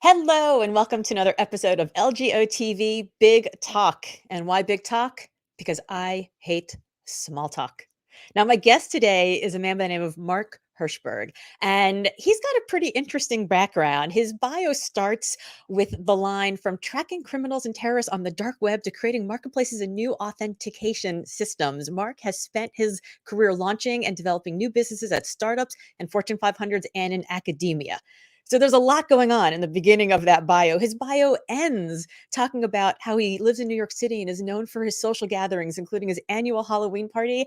Hello, and welcome to another episode of LGOtv Big Talk. And why Big Talk? Because I hate small talk. Now, my guest today is a man by the name of Mark Herschberg, and he's got a pretty interesting background. His bio starts with the line from tracking criminals and terrorists on the dark web to creating marketplaces and new authentication systems. Mark has spent his career launching and developing new businesses at startups and Fortune 500s and in academia. So there's a lot going on in the beginning of that bio. His bio ends talking about how he lives in New York City and is known for his social gatherings, including his annual Halloween party,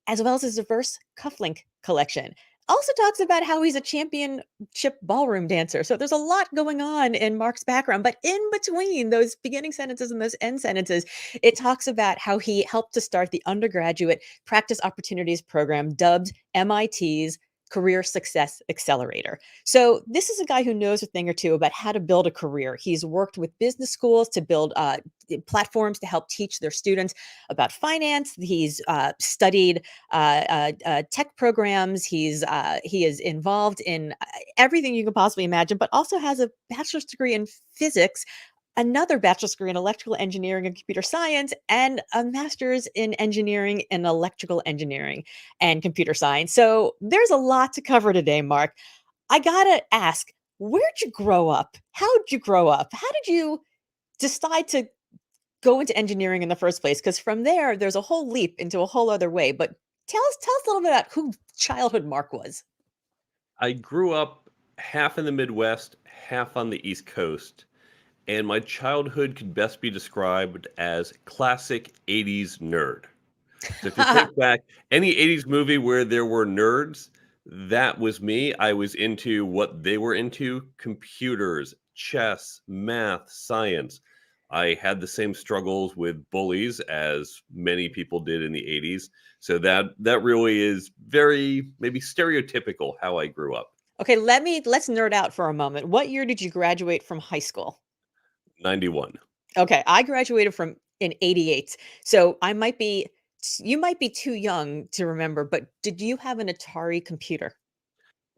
as well as his diverse cufflink collection. Also talks about how he's a championship ballroom dancer. So there's a lot going on in Mark's background. But in between those beginning sentences and those end sentences, it talks about how he helped to start the Undergraduate Practice Opportunities Program, dubbed MIT's Career Success Accelerator. So this is a guy who knows a thing or two about how to build a career. He's worked with business schools to build platforms to help teach their students about finance. He's studied tech programs. He is involved in everything you can possibly imagine, but also has a bachelor's degree in physics, another bachelor's degree in electrical engineering and computer science, and a master's in engineering and electrical engineering and computer science. So there's a lot to cover today, Mark. I gotta ask, where'd you grow up? How'd you grow up? How did you decide to go into engineering in the first place? Because from there, there's a whole leap into a whole other way. But tell us a little bit about who childhood Mark was. I grew up half in the Midwest, half on the East Coast, and my childhood could best be described as classic 80s nerd. So if you think back, any 80s movie where there were nerds, that was me. I was into what they were into: computers, chess, math, science. I had the same struggles with bullies as many people did in the 80s. So that really is very maybe stereotypical how I grew up. Okay, let's nerd out for a moment. What year did you graduate from high school? 91. Okay, I graduated from in '88. So you might be too young to remember, but did you have an Atari computer?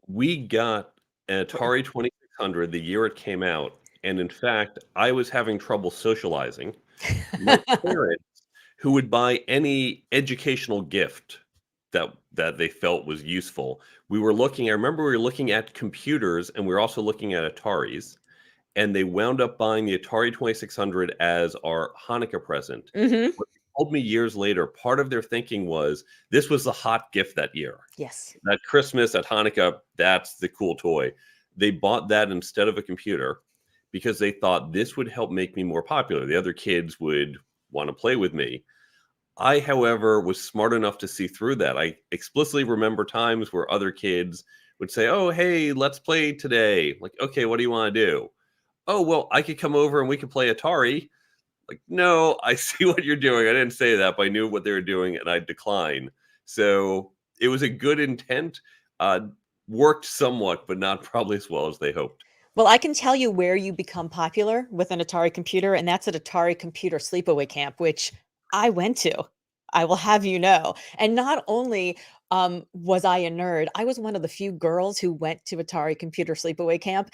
We got an Atari 2600 the year it came out, and in fact, I was having trouble socializing. My parents, who would buy any educational gift that they felt was useful, I remember we were looking at computers, and we were also looking at Ataris, and they wound up buying the Atari 2600 as our Hanukkah present. Mhm. What they told me years later, part of their thinking was this was the hot gift that year. Yes. At Christmas, at Hanukkah, that's the cool toy. They bought that instead of a computer because they thought this would help make me more popular. The other kids would want to play with me. I, however, was smart enough to see through that. I explicitly remember times where other kids would say, "Oh, hey, let's play today." Like, "Okay, what do you want to do?" "Oh, well, I could come over and we could play Atari." Like, "No, I see what you're doing." I didn't say that, but I knew what they were doing and I declined. So it was a good intent. Uh, Worked somewhat, but not probably as well as they hoped. Well, I can tell you where you become popular with an Atari computer, and that's at Atari Computer Sleepaway Camp, which I went to. I will have you know. And not only was I a nerd, I was one of the few girls who went to Atari Computer Sleepaway Camp.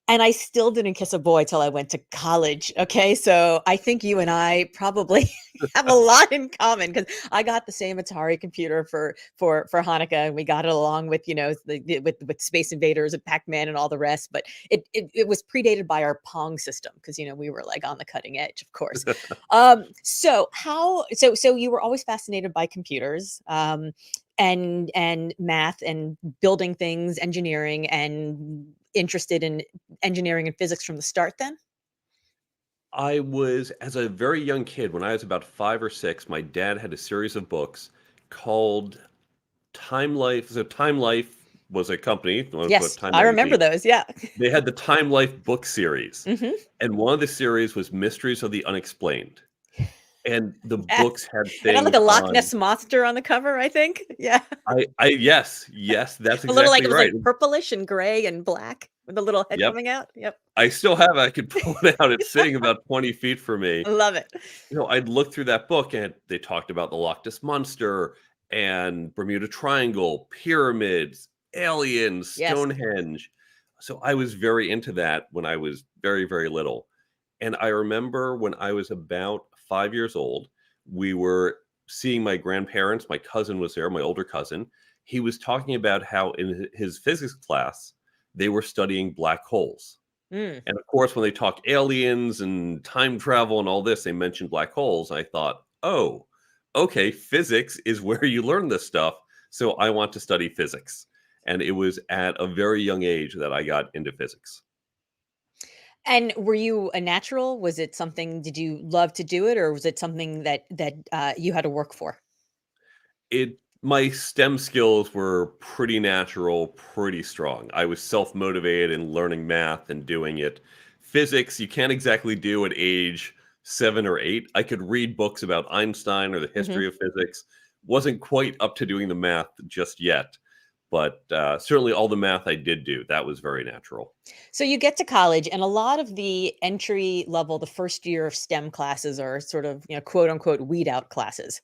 And I still didn't kiss a boy till I went to college, okay? So, I think you and I probably have a lot in common because I got the same Atari computer for Hanukkah, and we got it along with, with Space Invaders and Pac-Man and all the rest, but it was predated by our Pong system because, we were, like, on the cutting edge, of course. So you were always fascinated by computers, and math and building things, engineering, and interested in engineering and physics from the start then? I was, as a very young kid, when I was about 5 or 6, my dad had a series of books called Time Life. So Time Life was a company, the one who put Yes, Time I remember Magazine. those, yeah. They had the Time Life book series, Mhm. and one of the series was Mysteries of the Unexplained. And the Yes. books had It had, like, a things Loch on. Ness monster on the cover, I think. Yeah. Yes, that's A little, like exactly it was, right. like, purplish and gray and black with the little head Yep, coming out. Yep. I still have it, I could pull it out, it's sitting about 20 feet from me. I love it. I'd look through that book, and they talked about the Loch Ness Monster and Bermuda Triangle, pyramids, aliens, Yes. Stonehenge. So I was very into that when I was very, very little. And I remember when I was about 5 years old, we were seeing my grandparents. My cousin was there, my older cousin. He was talking about how in his physics class, they were studying black holes. Mm. And of course, when they talk aliens and time travel and all this, they mentioned black holes. I thought, oh, okay, physics is where you learn this stuff. So I want to study physics. And it was at a very young age that I got into physics. And were you a natural? Was it something, did you love to do it, or was it something that you had to work for? My STEM skills were pretty natural, pretty strong. I was self-motivated in learning math and doing it. Physics, you can't exactly do at age 7 or 8. I could read books about Einstein or the Mhm. history of physics. Wasn't quite up to doing the math just yet, but certainly all the math I did do, that was very natural. So you get to college, and a lot of the entry level, the first year of STEM classes are sort of, quote unquote, weed out classes.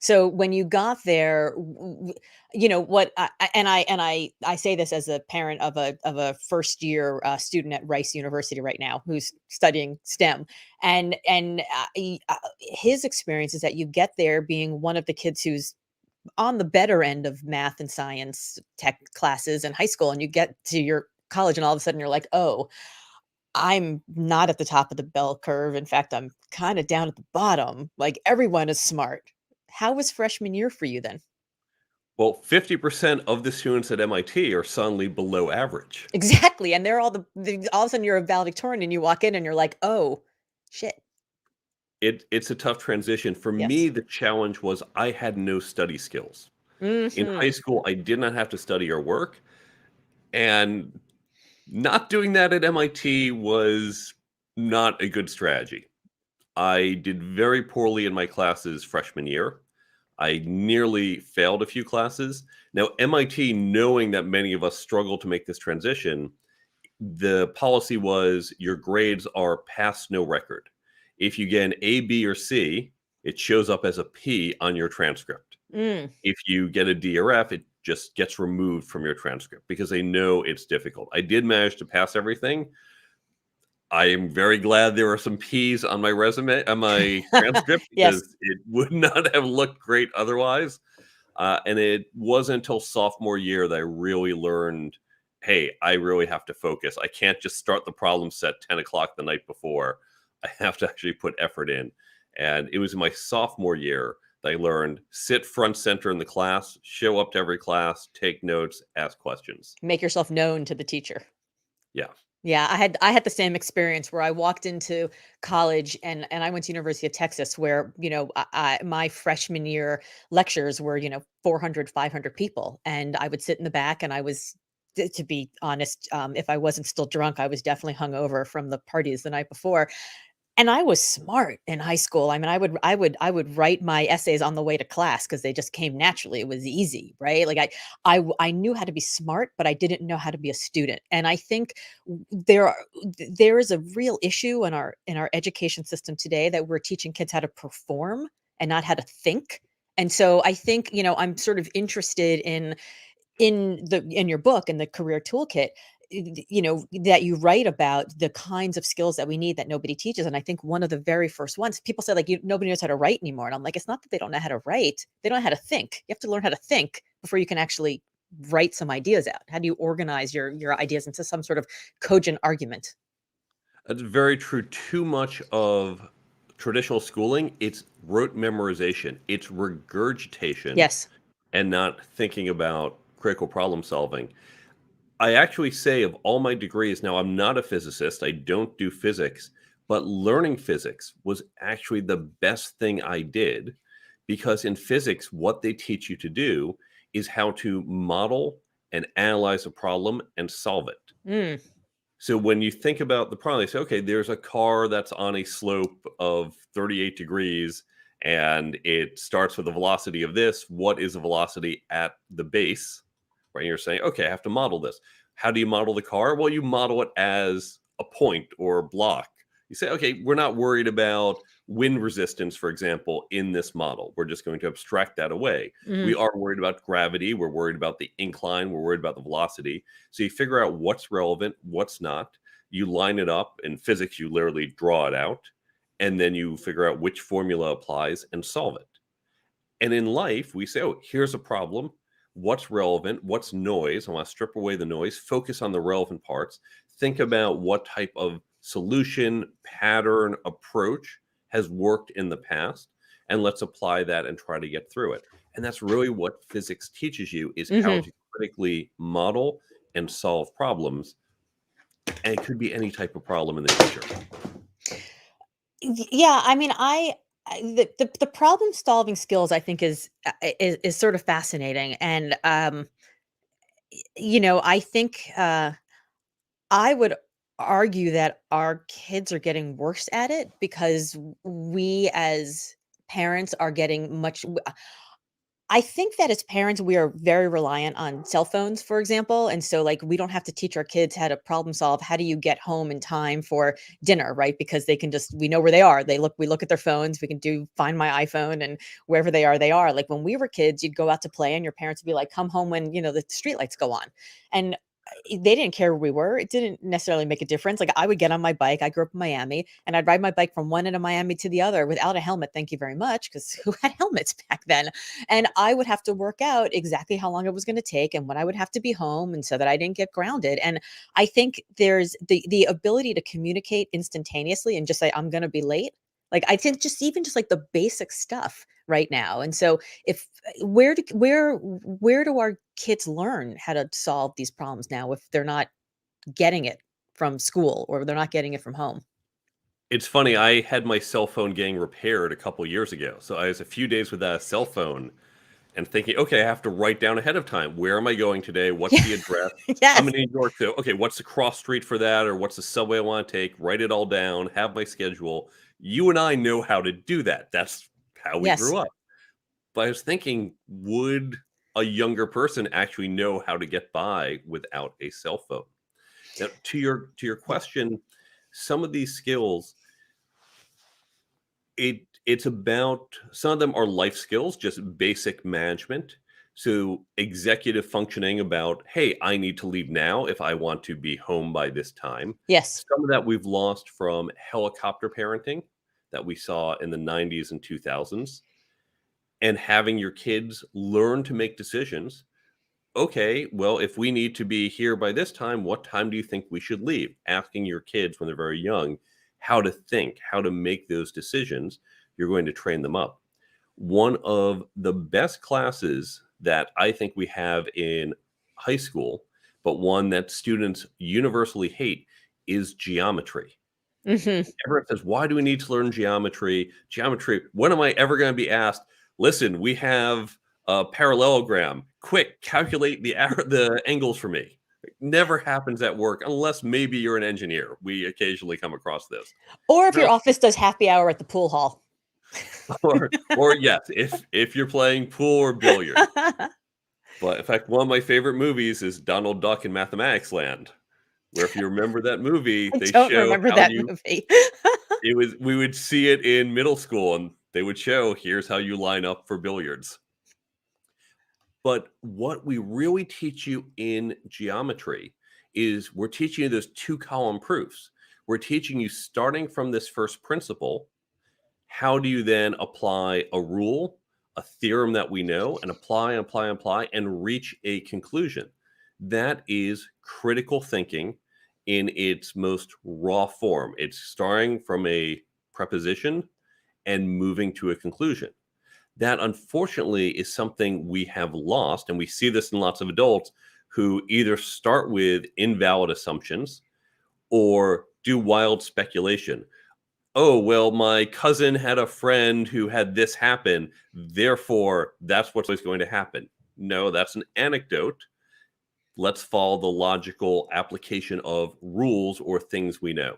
So when you got there, what I say this as a parent of a first year student at Rice University right now who's studying STEM, and his experience is that you get there being one of the kids who's on the better end of math and science tech classes in high school, and you get to your college, and all of a sudden you're like, oh, I'm not at the top of the bell curve. In fact, I'm kinda down at the bottom, like, everyone is smart. How was freshman year for you then? Well, 50% of the students at MIT are suddenly below average. Exactly, and they're all of a sudden you're a valedictorian and you walk in and you're like, "Oh, shit." It's a tough transition. For me, Yes. the challenge was I had no study skills. In high Mhm. school, I did not have to study or work, and not doing that at MIT was not a good strategy. I did very poorly in my classes freshman year. I nearly failed a few classes. Now, MIT, knowing that many of us struggle to make this transition, the policy was your grades are pass no record. If you get an A, B, or C, it shows up as a P on your transcript. Mm. If you get a D or F, it just gets removed from your transcript because they know it's difficult. I did manage to pass everything. I am very glad there are some P's on my resume, on my transcript, Yes. because it would not have looked great otherwise. And it wasn't until sophomore year that I really learned, hey, I really have to focus. I can't just start the problem set 10 o'clock the night before. I have to actually put effort in. And it was in my sophomore year that I learned sit front center in the class, show up to every class, take notes, ask questions. Make yourself known to the teacher. Yeah. Yeah, I had the same experience where I walked into college, and I went to University of Texas where, my freshman year lectures were, 400, 500 people, and I would sit in the back, and I was, to be honest, if I wasn't still drunk, I was definitely hungover from the parties the night before, and I was smart in high school. I mean, I would write my essays on the way to class because they just came naturally. It was easy, right? Like I knew how to be smart, but I didn't know how to be a student. And I think there is a real issue in our education system today that we're teaching kids how to perform and not how to think. And so I think, I'm sort of interested in your book, in the career toolkit, that you write about the kinds of skills that we need that nobody teaches. And I think one of the very first ones, people say, like, nobody knows how to write anymore. And I'm like, it's not that they don't know how to write, they don't know how to think. You have to learn how to think before you can actually write some ideas out. How do you organize your ideas into some sort of cogent argument? That's very true. Too much of traditional schooling, it's rote memorization, it's regurgitation Yes. and not thinking about critical problem solving. I actually say of all my degrees, now I'm not a physicist, I don't do physics, but learning physics was actually the best thing I did because in physics, what they teach you to do is how to model and analyze a problem and solve it. Mm. So when you think about the problem, they say, okay, there's a car that's on a slope of 38 degrees and it starts with a velocity of this. What is the velocity at the base? Right. You're saying, okay, I have to model this. How do you model the car? Well, you model it as a point or a block. You say, okay, we're not worried about wind resistance, for example, in this model. We're just going to abstract that away. Mhm. We are worried about gravity. We're worried about the incline. We're worried about the velocity. So you figure out what's relevant, what's not. You line it up. In physics, you literally draw it out. And then you figure out which formula applies and solve it. And in life, we say, oh, here's a problem. What's relevant? What's noise? I want to strip away the noise, focus on the relevant parts, think about what type of solution, pattern, approach has worked in the past, and let's apply that and try to get through it. And that's really what physics teaches you, is how Mhm. to critically model and solve problems. And it could be any type of problem in the future. Yeah, I mean, the problem solving skills I think is sort of fascinating, and I think I would argue that our kids are getting worse at it because we as parents are getting I think that as parents, we are very reliant on cell phones, for example. And so, like, we don't have to teach our kids how to problem solve. How do you get home in time for dinner, right? Because they can we know where they are. We look at their phones. We can find my iPhone, and wherever they are, they are. Like when we were kids, you'd go out to play and your parents would be like, come home when, the streetlights go on. And they didn't care where we were. It didn't necessarily make a difference. Like I would get on my bike. I grew up in Miami and I'd ride my bike from one end of Miami to the other without a helmet. Thank you very much. Because who had helmets back then? And I would have to work out exactly how long it was going to take and when I would have to be home and so that I didn't get grounded. And I think there's the ability to communicate instantaneously and just say, I'm going to be late. Like I think just like the basic stuff right now. And so if where do our kids learn how to solve these problems now if they're not getting it from school or they're not getting it from home? It's funny, I had my cell phone getting repaired a couple years ago. So I was a few days without a cell phone and thinking, okay, I have to write down ahead of time. Where am I going today? What's Yeah. the address? I'm Yes. in New York, so okay, what's the cross street for that? Or what's the subway I want to take? Write it all down, have my schedule. You and I know how to do that. That's how we Yes. grew up. But I was thinking, would a younger person actually know how to get by without a cell phone? Now, to your question, some of these skills, it's about, some of them are life skills, just basic management. So executive functioning about, hey, I need to leave now if I want to be home by this time. Yes. Some of that we've lost from helicopter parenting that we saw in the 90s and 2000s, and having your kids learn to make decisions. Okay, well, if we need to be here by this time, what time do you think we should leave? Asking your kids when they're very young how to think, how to make those decisions. You're going to train them up. One of the best classes that I think we have in high school, but one that students universally hate, is geometry. Hmm. Everyone says, why do we need to learn geometry? Geometry, when am I ever going to be asked, listen, we have a parallelogram. Quick, calculate the angles for me. It never happens at work unless maybe you're an engineer. We occasionally come across this. Or if your Trust- office does happy hour at the pool hall. or yes, if you're playing pool or billiard. But in fact, one of my favorite movies is Donald Duck in Mathematics Land, where if you remember that movie, I they don't show remember how that you, movie. it was, we would see it in middle school and they would show, here's how you line up for billiards. But what we really teach you in geometry is we're teaching you those two column proofs. We're teaching you, starting from this first principle, how do you then apply a rule, a theorem that we know, and apply, and reach a conclusion. That is critical thinking in its most raw form. It's starting from a preposition and moving to a conclusion. That unfortunately is something we have lost. And we see this in lots of adults who either start with invalid assumptions or do wild speculation. Oh, well, my cousin had a friend who had this happen. Therefore, that's what's always going to happen. No, that's an anecdote. Let's follow the logical application of rules or things we know.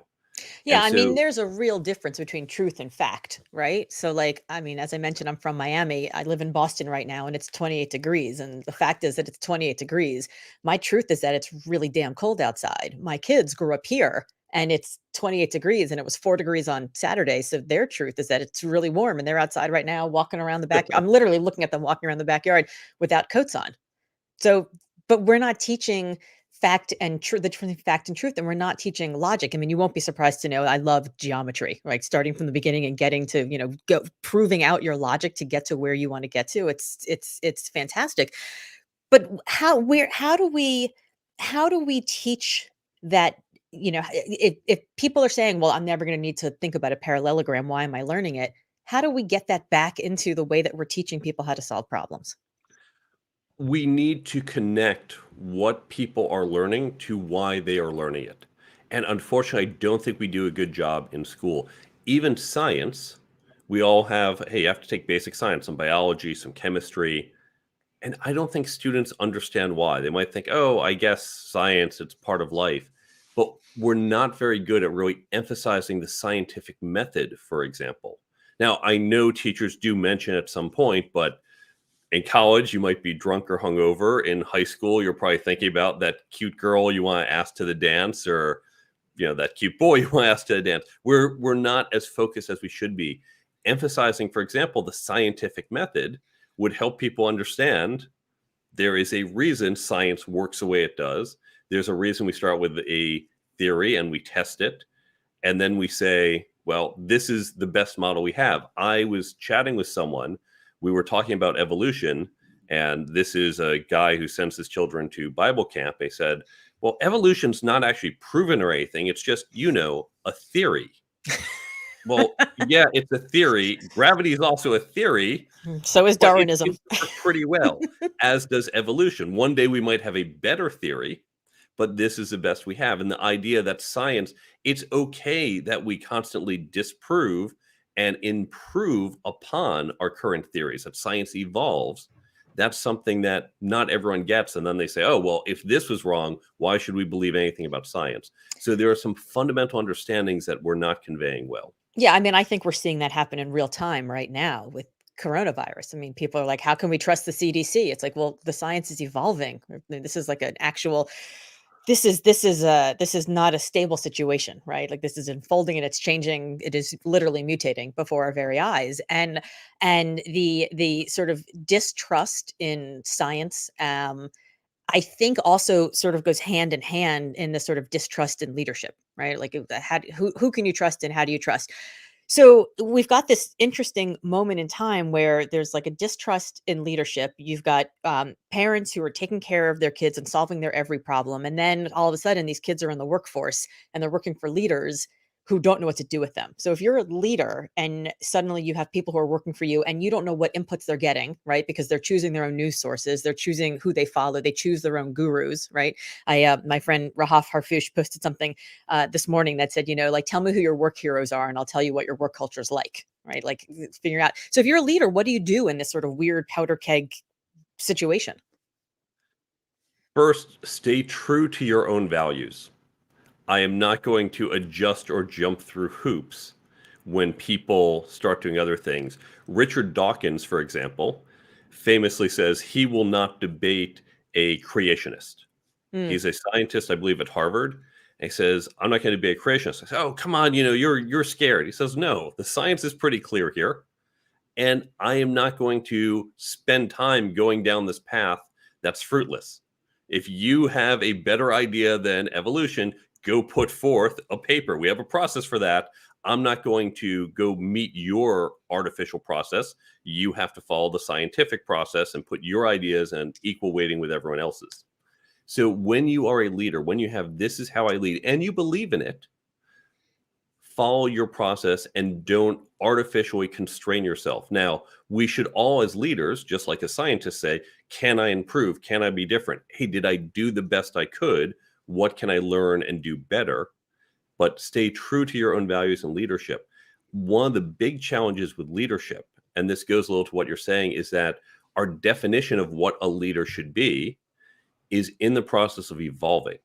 Yeah, And I mean, so, there's a real difference between truth and fact, right? So, like, I mean, as I mentioned, I'm from Miami. I live in Boston right now, and it's 28 degrees. And the fact is that it's 28 degrees. My truth is that it's really damn cold outside. My kids grew up here, and it's 28 degrees and it was 4 degrees on Saturday. So their truth is that it's really warm and they're outside right now walking around the back. I'm literally looking at them walking around the backyard without coats on. So, but we're not teaching fact and truth, the difference between fact and truth, and we're not teaching logic. I mean, you won't be surprised to know I love geometry, right? Starting from the beginning and getting to, go proving out your logic to get to where you want to get to. It's fantastic. But how do we teach that, if people are saying, well, I'm never going to need to think about a parallelogram, why am I learning it? How do we get that back into the way that we're teaching people how to solve problems? We need to connect what people are learning to why they are learning it. And unfortunately, I don't think we do a good job in school. Even science, we all have, hey, you have to take basic science, some biology, some chemistry. And I don't think students understand why. They might think, oh, I guess science, it's part of life. But we're not very good at really emphasizing the scientific method, for example. Now, I know teachers do mention at some point, but in college, you might be drunk or hungover. In high school, you're probably thinking about that cute girl you want to ask to the dance, or that cute boy you want to ask to the dance. We're not as focused as we should be. Emphasizing, for example, the scientific method would help people understand there is a reason science works the way it does. There's a reason we start with a theory and we test it, and then we say, well, this is the best model we have. I was chatting with someone. We were talking about evolution, and this is a guy who sends his children to Bible camp. They said, well, evolution's not actually proven or anything. It's just, a theory. Well, yeah, it's a theory. Gravity is also a theory, So is but it Darwinism. works pretty well, as does evolution. One day we might have a better theory, but this is the best we have. And the idea that science, it's okay that we constantly disprove and improve upon our current theories, that science evolves. That's something that not everyone gets. And then they say, oh, well, if this was wrong, why should we believe anything about science? So there are some fundamental understandings that we're not conveying well. Yeah, I mean, I think we're seeing that happen in real time right now with coronavirus. I mean, people are like, how can we trust the CDC? It's like, well, the science is evolving. This is like an actual this is not a stable situation, right? Like this is unfolding and it's changing. It is literally mutating before our very eyes. And the sort of distrust in science, I think also sort of goes hand in hand in the sort of distrust in leadership, right? Like who can you trust and how do you trust? So we've got this interesting moment in time where there's like a distrust in leadership. You've got parents who are taking care of their kids and solving their every problem. And then all of a sudden, these kids are in the workforce and they're working for leaders who don't know what to do with them. So if you're a leader and suddenly you have people who are working for you and you don't know what inputs they're getting, right? Because they're choosing their own news sources, they're choosing who they follow, they choose their own gurus, right? My friend Rahaf Harfouch posted something this morning that said, like, tell me who your work heroes are and I'll tell you what your work culture is like, right? Like figure out. So if you're a leader, what do you do in this sort of weird powder keg situation? First, stay true to your own values. I am not going to adjust or jump through hoops when people start doing other things. Richard Dawkins, for example, famously says he will not debate a creationist. Mm, He's a scientist, I believe, at Harvard. And he says, I'm not going to be a creationist. I say, oh, come on, you're scared. He says, no, the science is pretty clear here. And I am not going to spend time going down this path that's fruitless. If you have a better idea than evolution, go put forth a paper. We have a process for that. I'm not going to go meet your artificial process. You have to follow the scientific process and put your ideas and equal weighting with everyone else's. So when you are a leader, when you have this is how I lead and you believe in it, follow your process and don't artificially constrain yourself. Now, we should all, as leaders, just like a scientist, say, can I improve? Can I be different? Hey, did I do the best I could? What can I learn and do better? But stay true to your own values and leadership. One of the big challenges with leadership, and this goes a little to what you're saying, is that our definition of what a leader should be is in the process of evolving.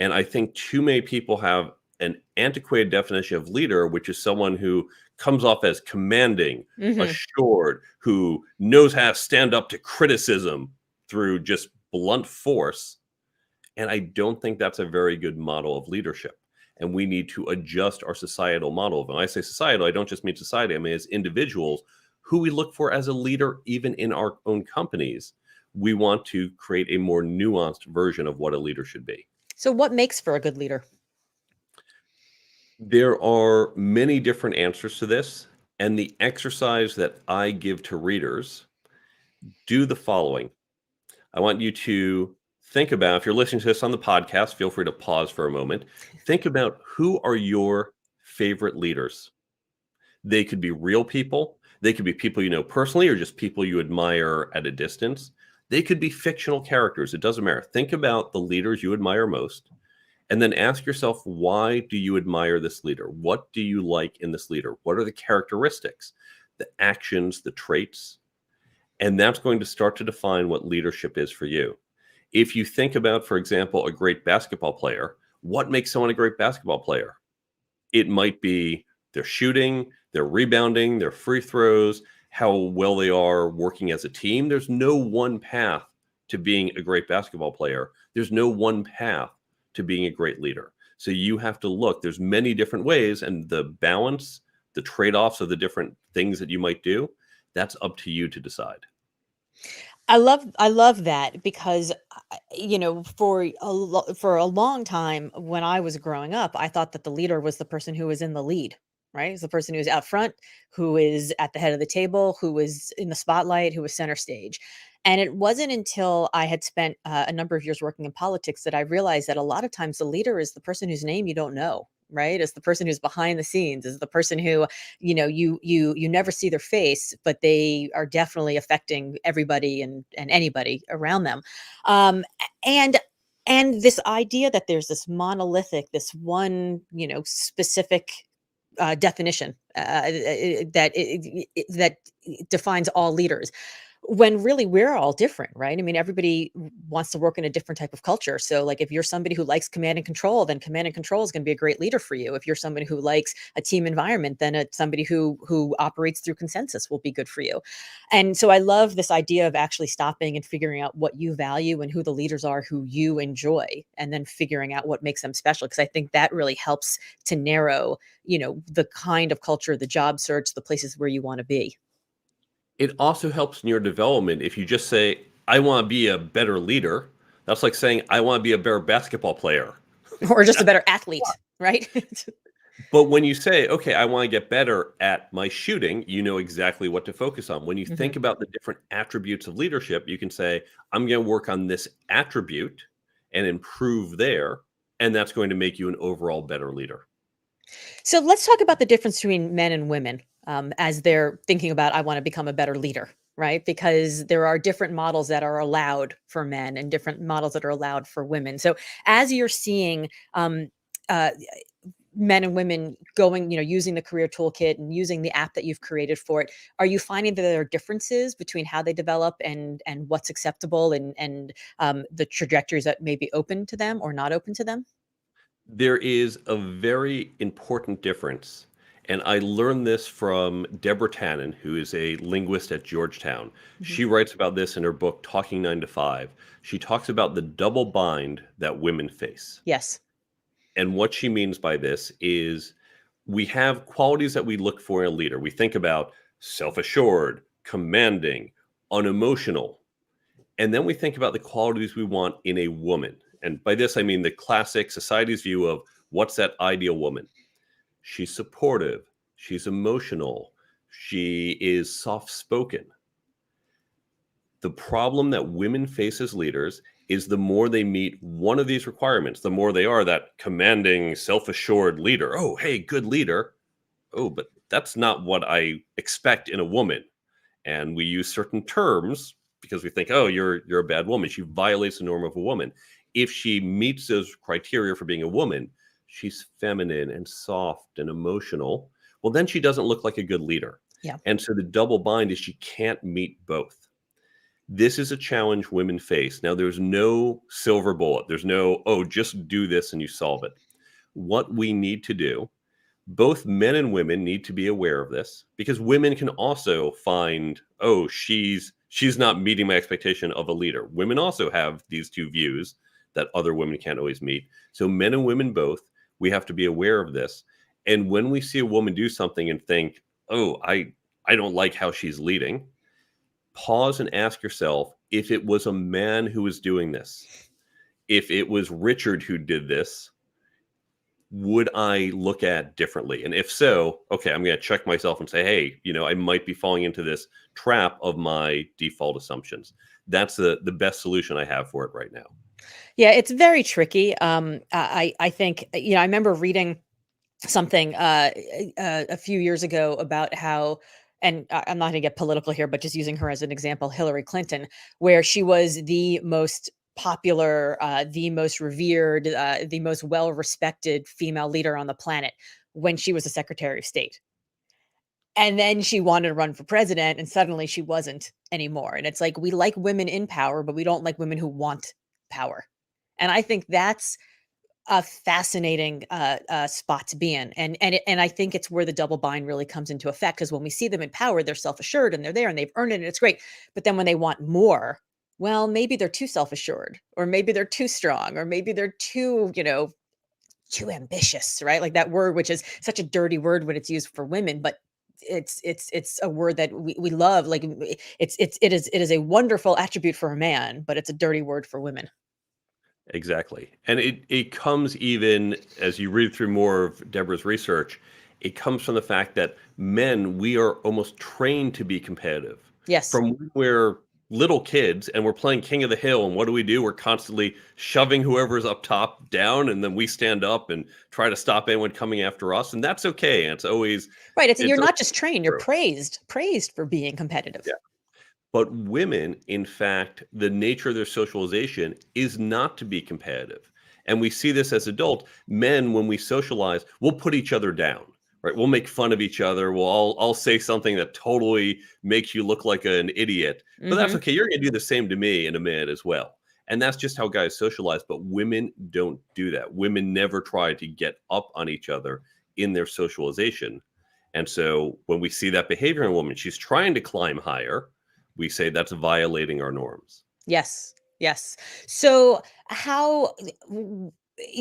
And I think too many people have an antiquated definition of leader, which is someone who comes off as commanding, hmm assured, who knows how to stand up to criticism through just blunt force. And I don't think that's a very good model of leadership. and we need to adjust our societal model. When I say societal, I don't just mean society. I mean as individuals who we look for as a leader, even in our own companies. We want to create a more nuanced version of what a leader should be. So what makes for a good leader? There are many different answers to this, and the exercise that I give to readers, do the following. I want you to think about, if you're listening to this on the podcast, feel free to pause for a moment. Think about, who are your favorite leaders? They could be real people. They could be people you know personally, or just people you admire at a distance. They could be fictional characters. It doesn't matter. Think about the leaders you admire most, and then ask yourself, why do you admire this leader? What do you like in this leader? What are the characteristics, the actions, the traits? And that's going to start to define what leadership is for you. If you think about, for example, a great basketball player, what makes someone a great basketball player? It might be their shooting, their rebounding, their free throws, how well they are working as a team. There's no one path to being a great basketball player. There's no one path to being a great leader. So you have to look, there's many different ways, and the balance, the trade-offs of the different things that you might do, that's up to you to decide. I love that because for a long time when I was growing up, I thought that the leader was the person who was in the lead, right? It's the person who's out front, who is at the head of the table, who was in the spotlight, who was center stage. And it wasn't until I had spent a number of years working in politics that I realized that a lot of times the leader is the person whose name you don't know, right? It's the person who's behind the scenes, is the person who, you never see their face, but they are definitely affecting everybody and anybody around them. And and this idea that there's this monolithic, this one, specific definition that defines all leaders, when really we're all different, right? I mean, everybody wants to work in a different type of culture. So, like, if you're somebody who likes command and control, then command and control is going to be a great leader for you. If you're somebody who likes a team environment, then somebody who operates through consensus will be good for you. And so, I love this idea of actually stopping and figuring out what you value and who the leaders are who you enjoy, and then figuring out what makes them special. Because I think that really helps to narrow, the kind of culture, the job search, the places where you want to be. It also helps in your development if you just say, I want to be a better leader. That's like saying, I want to be a better basketball player. Or just a better athlete, right? But when you say, okay, I want to get better at my shooting, you know exactly what to focus on. When you Mhm. think about the different attributes of leadership, you can say, I'm going to work on this attribute and improve there. And that's going to make you an overall better leader. So let's talk about the difference between men and women as they're thinking about, I want to become a better leader, right? Because there are different models that are allowed for men and different models that are allowed for women. So as you're seeing uh, men and women going, using the career toolkit and using the app that you've created for it, are you finding that there are differences between how they develop and what's acceptable and the trajectories that may be open to them or not open to them? There is a very important difference. And I learned this from Deborah Tannen, who is a linguist at Georgetown. Mhm. She writes about this in her book, Talking 9 to 5. She talks about the double bind that women face. Yes. And what she means by this is, we have qualities that we look for in a leader. We think about self assured, commanding, unemotional. And then we think about the qualities we want in a woman. And by this, I mean the classic society's view of what's that ideal woman. She's supportive, she's emotional, she is soft spoken. The problem that women face as leaders is, the more they meet one of these requirements, the more they are that commanding, self assured leader. Oh, hey, good leader. Oh, but that's not what I expect in a woman. And we use certain terms because we think, oh, you're a bad woman. She violates the norm of a woman. If she meets those criteria for being a woman, she's feminine and soft and emotional. Well, then she doesn't look like a good leader. Yeah. And so the double bind is, she can't meet both. This is a challenge women face. Now, there's no silver bullet. There's no, oh, just do this and you solve it. What we need to do, both men and women need to be aware of this, because women can also find, oh, she's not meeting my expectation of a leader. Women also have these two views that other women can't always meet. So men and women both, We have to be aware of this. And when we see a woman do something and think, oh, I don't like how she's leading, pause and ask yourself, if it was a man who was doing this, if it was Richard who did this, would I look at differently? And if so, okay, I'm going to check myself and say, hey, I might be falling into this trap of my default assumptions. That's the best solution I have for it right now. Yeah, it's very tricky. I think, I remember reading something a few years ago about how, and I'm not going to get political here, but just using her as an example, Hillary Clinton, where she was the most popular, the most revered, the most well-respected female leader on the planet when she was a Secretary of State. And then she wanted to run for president, and suddenly she wasn't anymore. And it's like, we like women in power, but we don't like women who want power. And I think that's a fascinating spot to be in, and I think it's where the double bind really comes into effect. Because when we see them in power, they're self-assured and they're there and they've earned it and it's great. But then when they want more, well, maybe they're too self-assured, or maybe they're too strong, or maybe they're too, too ambitious, right? Like that word, which is such a dirty word when it's used for women, but it's a word that we love. Like it is a wonderful attribute for a man, but it's a dirty word for women. Exactly. And it comes, even as you read through more of Deborah's research, it comes from the fact that men, we are almost trained to be competitive. Yes. From when we're little kids and we're playing King of the Hill, and what do? We're constantly shoving whoever's up top down, and then we stand up and try to stop anyone coming after us. And that's okay. And it's always Right, you're it's not just trained, you're true. praised for being competitive. Yeah. But women, in fact, the nature of their socialization is not to be competitive. And we see this as adults. Men, when we socialize, we'll put each other down, right? We'll make fun of each other. I'll say something that totally makes you look like an idiot. But that's Mhm. okay. You're going to do the same to me in a minute as well. And that's just how guys socialize. But women don't do that. Women never try to get up on each other in their socialization. And so when we see that behavior in a woman, she's trying to climb higher, we say that's violating our norms. Yes, yes. So how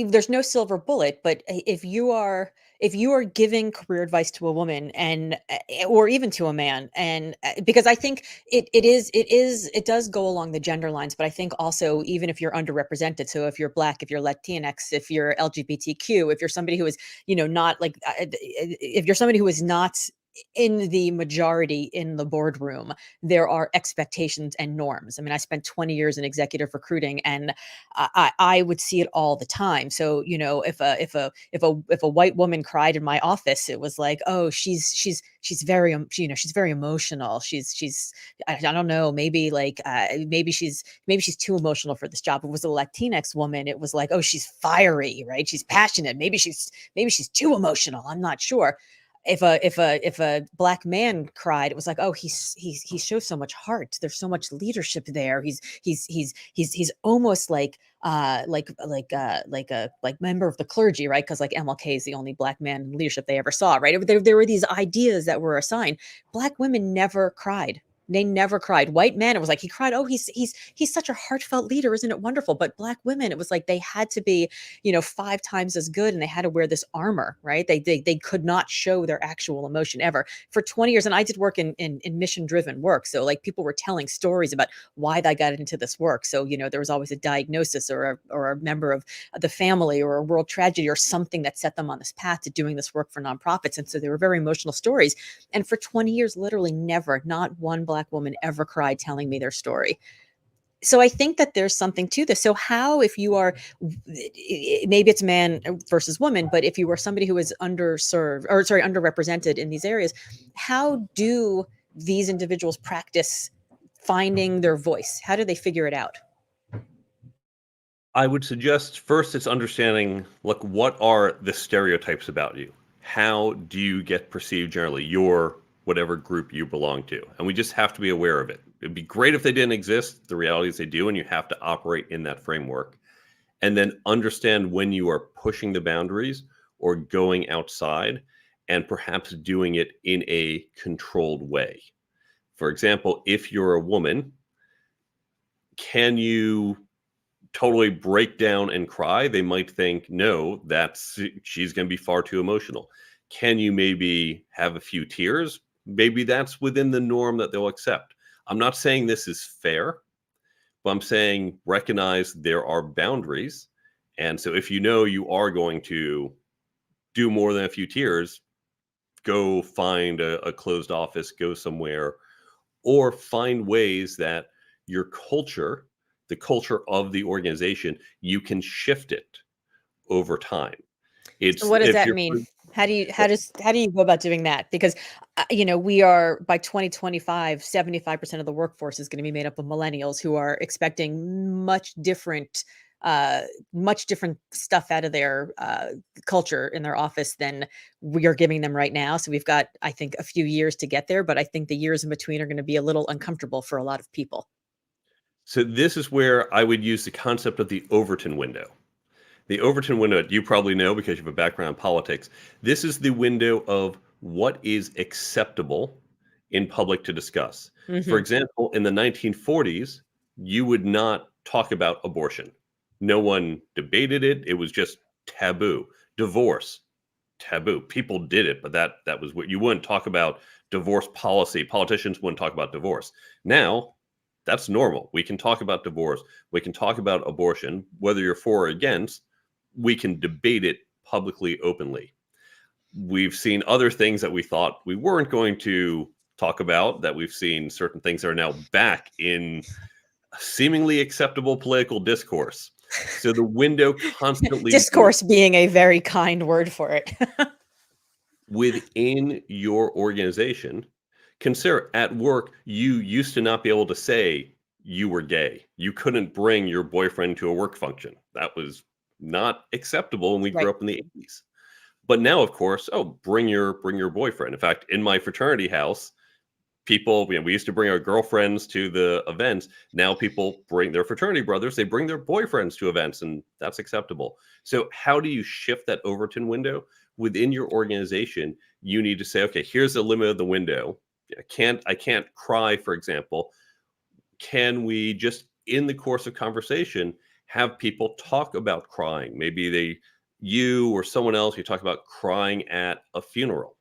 there's no silver bullet, but if you are giving career advice to a woman, and or even to a man, and because I think it does go along the gender lines, but I think also, even if you're underrepresented, so if you're Black, if you're Latinx, if you're LGBTQ, if you're somebody who is, not like, if you're somebody who is not in the majority in the boardroom, there are expectations and norms. I mean, I spent 20 years in executive recruiting, and I would see it all the time. So, if a white woman cried in my office, it was like, oh, she's very she's very emotional. She's I don't know, maybe like maybe she's too emotional for this job. If it was a Latinx woman, it was like, oh, she's fiery, right? She's passionate. Maybe she's too emotional. I'm not sure. If a Black man cried, it was like, oh, he shows so much heart. There's so much leadership there. He's almost like member of the clergy, right? Because like MLK is the only Black man in leadership they ever saw, right? There were these ideas that were assigned. Black women never cried. They never cried. White men, it was like he cried. Oh, he's such a heartfelt leader, isn't it wonderful? But Black women, it was like they had to be, 5 times as good, and they had to wear this armor, right? They could not show their actual emotion ever for 20 years. And I did work in mission driven work, so like people were telling stories about why they got into this work. So there was always a diagnosis, or a member of the family, or a world tragedy, or something that set them on this path to doing this work for nonprofits. And so they were very emotional stories. And for 20 years, literally never, not one Black woman ever cried telling me their story. So I think that there's something to this. So how, if you are, maybe it's man versus woman, but if you are somebody who is underrepresented in these areas, how do these individuals practice finding their voice? How do they figure it out? I would suggest first it's understanding, like, what are the stereotypes about you? How do you get perceived generally, your whatever group you belong to? And we just have to be aware of it. It'd be great if they didn't exist. The reality is they do, and you have to operate in that framework. And then understand when you are pushing the boundaries or going outside, and perhaps doing it in a controlled way. For example, if you're a woman, can you totally break down and cry, they might think, no, she's going to be far too emotional. Can you maybe have a few tears? Maybe that's within the norm that they'll accept. I'm not saying this is fair, but I'm saying recognize there are boundaries. And so if you are going to do more than a few tears, go find a closed office, go somewhere, or find ways that your culture, the culture of the organization, you can shift it over time. So It's what does if that you're mean? How do you go about doing that? Because we are by 2025, 75% of the workforce is going to be made up of millennials who are expecting uh, much different stuff out of their culture in their office than we are giving them right now. So we've got, I think, a few years to get there, but I think the years in between are going to be a little uncomfortable for a lot of people. So this is where I would use the concept of the Overton window. The Overton window, you probably know because you have a background in politics. This is the window of what is acceptable in public to discuss. For Hmm. example, in the 1940s, you would not talk about abortion. No one debated it. It was just taboo. Divorce, taboo. People did it, but that was what you wouldn't talk about divorce policy. Politicians wouldn't talk about divorce. Now, that's normal. We can talk about divorce. We can talk about abortion, whether you're for or against. We can debate it publicly, openly. We've seen other things that we thought we weren't going to talk about, that we've seen certain things that are now back in seemingly acceptable political discourse. So the window constantly Discourse being a very kind word for it. within your organization. Consider at work, you used to not be able to say you were gay. You couldn't bring your boyfriend to a work function. That was not acceptable when we grew Right. up in the 80s. But now, of course, bring your boyfriend. In fact, in my fraternity house, people, we used to bring our girlfriends to the events. Now people bring their fraternity brothers, they bring their boyfriends to events, and that's acceptable. So how do you shift that Overton window within your organization? You need to say, okay, here's the limit of the window. I can't cry, for example. Can we just, in the course of conversation, have people talk about crying? Maybe you or someone else, you talk about crying at a funeral.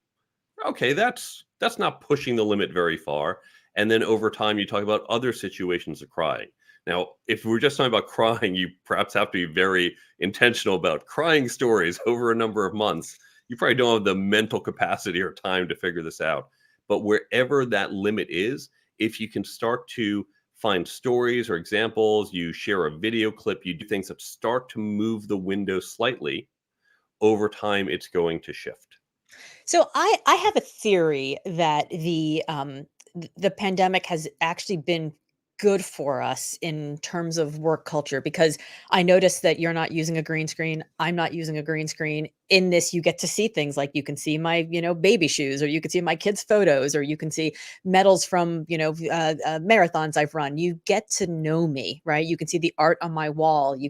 Okay, that's not pushing the limit very far. And then over time, you talk about other situations of crying. Now, if we're just talking about crying, you perhaps have to be very intentional about crying stories over a number of months. You probably don't have the mental capacity or time to figure this out. But wherever that limit is, if you can start to find stories or examples, you share a video clip, you do things that start to move the window slightly, over time, it's going to shift. So I have a theory that the pandemic has actually been good for us in terms of work culture because I noticed that you're not using a green screen. I'm not using a green screen. In this, you get to see things like you can see my, baby shoes, or you can see my kids' photos, or you can see medals from, marathons I've run. You get to know me, right? You can see the art on my wall. You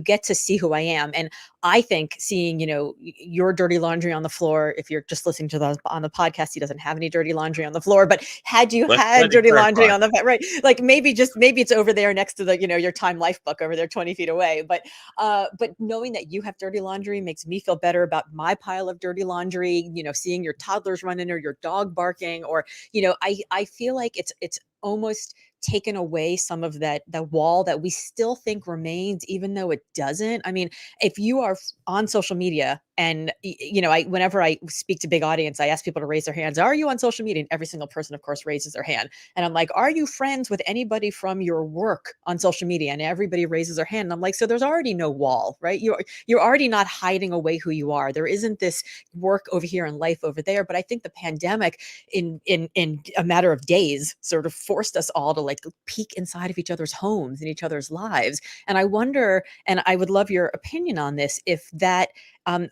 get to see who I am. And I think seeing, your dirty laundry on the floor, if you're just listening to the on the podcast, he doesn't have any dirty laundry on the floor, but had you Let's had let it dirty laundry clarify. on the right, like maybe it's over there next to the, your Time Life book over there 20 feet away. But knowing that you have dirty laundry makes me feel better about my pile of dirty laundry, seeing your toddlers running or your dog barking, or, I feel like it's almost taken away some of that the wall that we still think remains, even though it doesn't. I mean, if you are on social media and I whenever I speak to big audience, I ask people to raise their hands. Are you on social media? And every single person, of course, raises their hand. And I'm like, are you friends with anybody from your work on social media? And everybody raises their hand. And I'm like, so there's already no wall, right? You're already not hiding away who you are. There isn't this work over here and life over there. But I think the pandemic, in a matter of days, sort of forced us all to like peek inside of each other's homes and each other's lives. And I wonder, and I would love your opinion on this, if that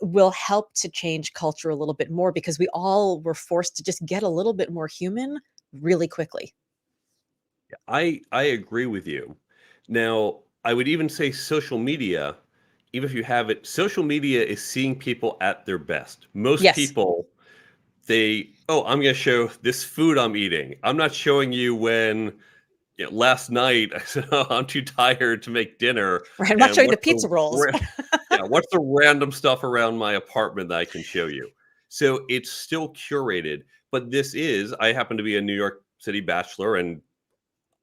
will help to change culture a little bit more, because we all were forced to just get a little bit more human really quickly. I agree with you. Now, I would even say social media, even if you have it, social media is seeing people at their best. Most Yes. people, I'm going to show this food I'm eating. I'm not showing you when last night I said, "Oh, I'm too tired to make dinner." Right, I'm not And showing the pizza rolls. what's the random stuff around my apartment that I can show you? So it's still curated, but I happen to be a New York City bachelor, and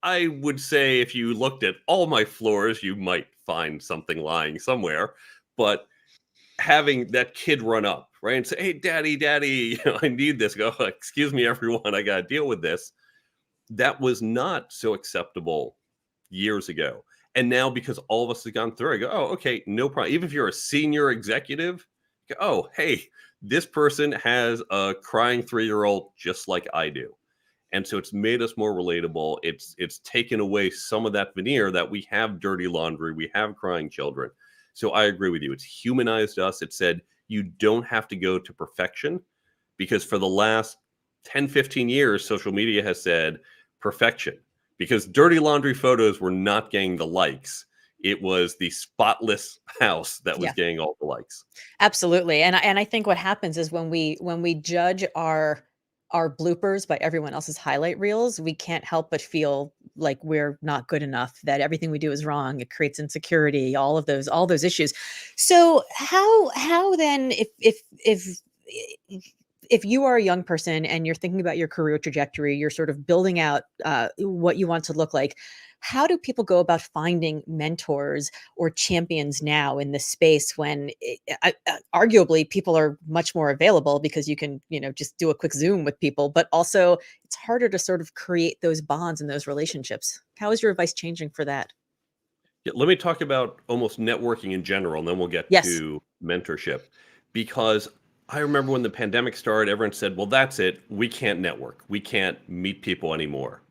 I would say if you looked at all my floors, you might find something lying somewhere. But having that kid run up, right, and say, "Hey, daddy, daddy, I need this." Go, "Excuse me, everyone, I got to deal with this." That was not so acceptable years ago. And now, because all of us have gone through, I go, "Oh, okay, no problem." Even if you're a senior executive, go, "Oh, hey, this person has a crying 3-year-old just like I do." And so it's made us more relatable. It's taken away some of that veneer that we have dirty laundry, we have crying children. So I agree with you. It's humanized us. It said you don't have to go to perfection, because for the last 10, 15 years, social media has said perfection, because dirty laundry photos were not getting the likes. It was the spotless house that was Yeah. getting all the likes. Absolutely, and I think what happens is when we judge our bloopers by everyone else's highlight reels, we can't help but feel like we're not good enough, that everything we do is wrong. It creates insecurity, all those issues. So how then if you are a young person and you're thinking about your career trajectory, you're sort of building out what you want to look like, how do people go about finding mentors or champions now in this space when arguably people are much more available because you can, just do a quick Zoom with people, but also it's harder to sort of create those bonds and those relationships. How is your advice changing for that? Yeah, let me talk about almost networking in general, and then we'll get Yes. to mentorship. Because I remember when the pandemic started, everyone said, "Well, that's it. We can't network. We can't meet people anymore."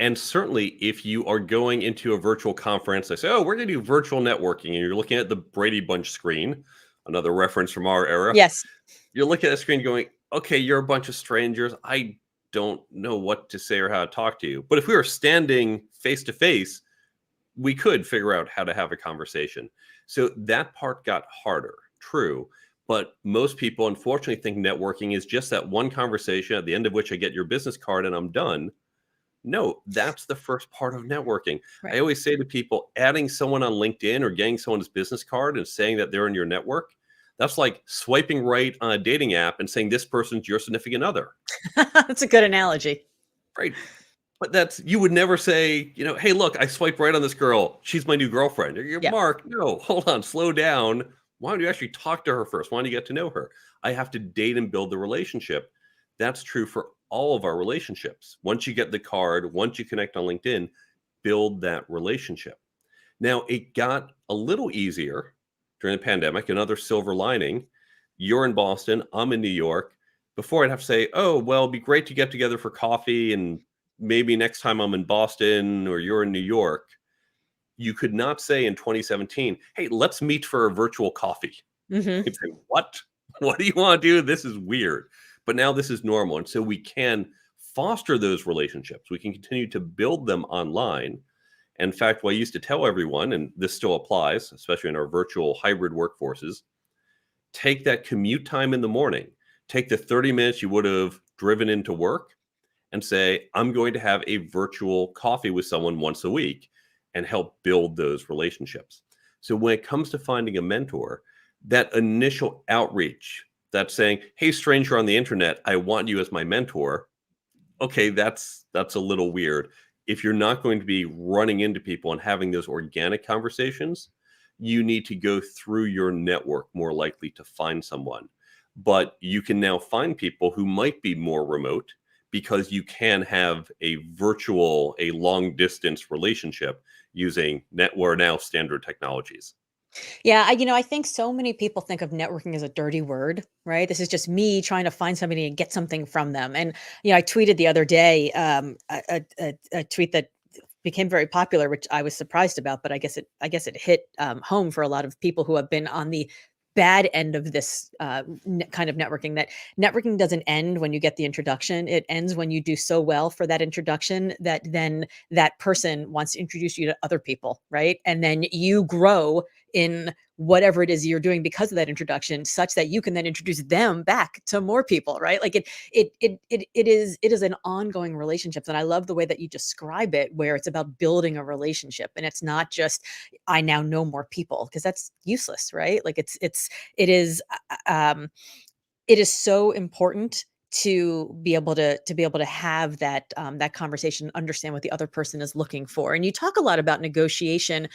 And certainly, if you are going into a virtual conference, they say, "Oh, we're going to do virtual networking," and you're looking at the Brady Bunch screen, another reference from our era. Yes. You're looking at a screen going, "Okay, you're a bunch of strangers. I don't know what to say or how to talk to you." But if we were standing face to face, we could figure out how to have a conversation. So that part got harder, true. But most people, unfortunately, think networking is just that one conversation at the end of which I get your business card and I'm done. No, that's the first part of networking. I Right. always say to people, adding someone on LinkedIn or getting someone's business card and saying that they're in your network, that's like swiping right on a dating app and saying this person's your significant other. That's a good analogy. Right. But you would never say, "Hey, look, I swiped right on this girl. She's my new girlfriend." You're Yeah. Mark, no, hold on, slow down. Why don't you actually talk to her first? Why don't you get to know her? I have to date and build the relationship. That's true for all of our relationships. Once you get the card, once you connect on LinkedIn, build that relationship. Now, it got a little easier during the pandemic. Another silver lining, you're in Boston, I'm in New York. Before, I'd have to say, "Oh, well, it'd be great to get together for coffee, and maybe next time I'm in Boston or you're in New York." You could not say in 2017, "Hey, let's meet for a virtual coffee." Hmm. You'd say, "What? What do you want to do? This is weird." But now this is normal. And so we can foster those relationships. We can continue to build them online. In fact, what I used to tell everyone, and this still applies, especially in our virtual hybrid workforces, take that commute time in the morning, take the 30 minutes you would have driven into work, and say, "I'm going to have a virtual coffee with someone once a week," and help build those relationships. So when it comes to finding a mentor, that initial outreach, that's saying, "Hey, stranger on the internet, I want you as my mentor." Okay, that's a little weird. If you're not going to be running into people and having those organic conversations, you need to go through your network more likely to find someone. But you can now find people who might be more remote, because you can have a long distance relationship using network now standard technologies. Yeah, I think so many people think of networking as a dirty word, right? This is just me trying to find somebody and get something from them. And I tweeted the other day a tweet that became very popular, which I was surprised about, but I guess it hit home for a lot of people who have been on the bad end of this kind of networking. That networking doesn't end when you get the introduction; it ends when you do so well for that introduction that then that person wants to introduce you to other people, right? And then you grow in whatever it is you're doing because of that introduction, such that you can then introduce them back to more people, right? Like it is an ongoing relationships. And I love the way that you describe it, where it's about building a relationship, and it's not just I now know more people, because that's useless, right? Like it is um it is so important to be able to have that that conversation, understand what the other person is looking for. And you talk a lot about negotiation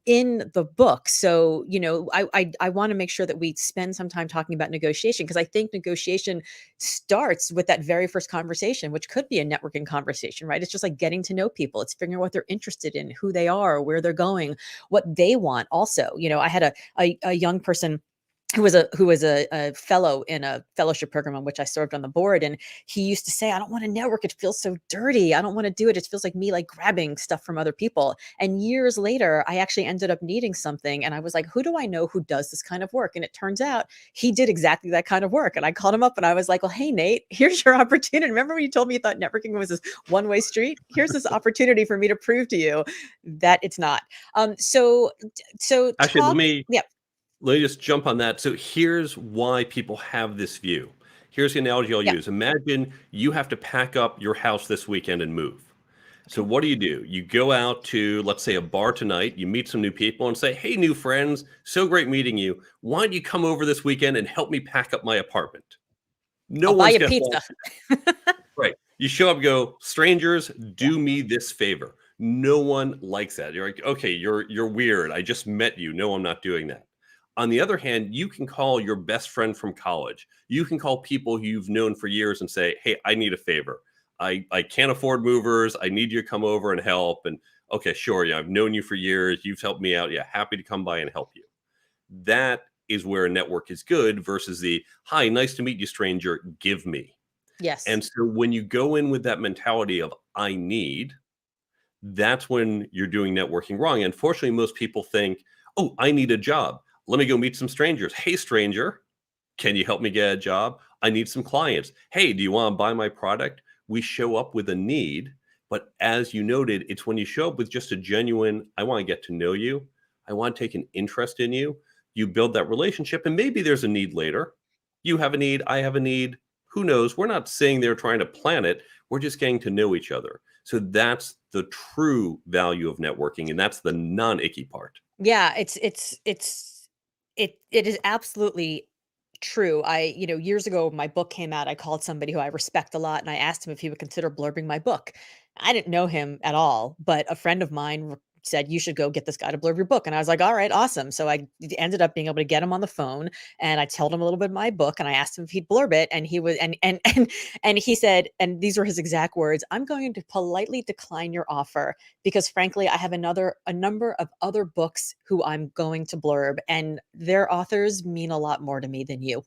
in the book. So I want to make sure that we spend some time talking about negotiation, because I think negotiation starts with that very first conversation, which could be a networking conversation, right? It's just like getting to know people. It's figuring out what they're interested in, who they are, where they're going, what they want. Also, I had a young person who was a fellow in a fellowship program on which I served on the board. And he used to say, I don't want to network. It feels so dirty. I don't want to do it. It feels like me like grabbing stuff from other people. And years later, I actually ended up needing something. And I was like, who do I know who does this kind of work? And it turns out he did exactly that kind of work. And I called him up and I was like, well, hey, Nate, here's your opportunity. Remember when you told me you thought networking was this one-way street? Here's this opportunity for me to prove to you that it's not. So Actually, talk. Yeah. let me just jump on that. So here's why people have this view. Here's the analogy I'll Yeah. use. Imagine you have to pack up your house this weekend and move. So Okay. what do? You go out to, let's say, a bar tonight, you meet some new people and say, hey, new friends, so great meeting you. Why don't you come over this weekend and help me pack up my apartment? No I'll buy one's you going to pizza. right. You show up and go, strangers, do me this favor. No one likes that. You're like, okay, you're weird. I just met you. No, I'm not doing that. On the other hand, you can call your best friend from college. You can call people you've known for years and say, hey, I need a favor. I can't afford movers. I need you to come over and help. And okay, sure. Yeah, I've known you for years. You've helped me out. Yeah, happy to come by and help you. That is where a network is good versus the, hi, nice to meet you, stranger. Give me. Yes. And so when you go in with that mentality of I need, that's when you're doing networking wrong. Unfortunately, most people think, oh, I need a job. Let me go meet some strangers. Hey, stranger, can you help me get a job? I need some clients. Hey, do you want to buy my product? We show up with a need. But as you noted, it's when you show up with just a genuine, I want to get to know you. I want to take an interest in you. You build that relationship, and maybe there's a need later. You have a need. I have a need. Who knows? We're not saying they're trying to plan it. We're just getting to know each other. So that's the true value of networking. And that's the non icky part. Yeah, it is absolutely true. Years ago, my book came out. I called somebody who I respect a lot, and I asked him if he would consider blurbing my book. I didn't know him at all, but a friend of mine said, you should go get this guy to blurb your book. And I was like, all right, awesome. So I ended up being able to get him on the phone, and I told him a little bit of my book, and I asked him if he'd blurb it. And he was, and he said, and these were his exact words, I'm going to politely decline your offer because frankly, I have a number of other books who I'm going to blurb, and their authors mean a lot more to me than you.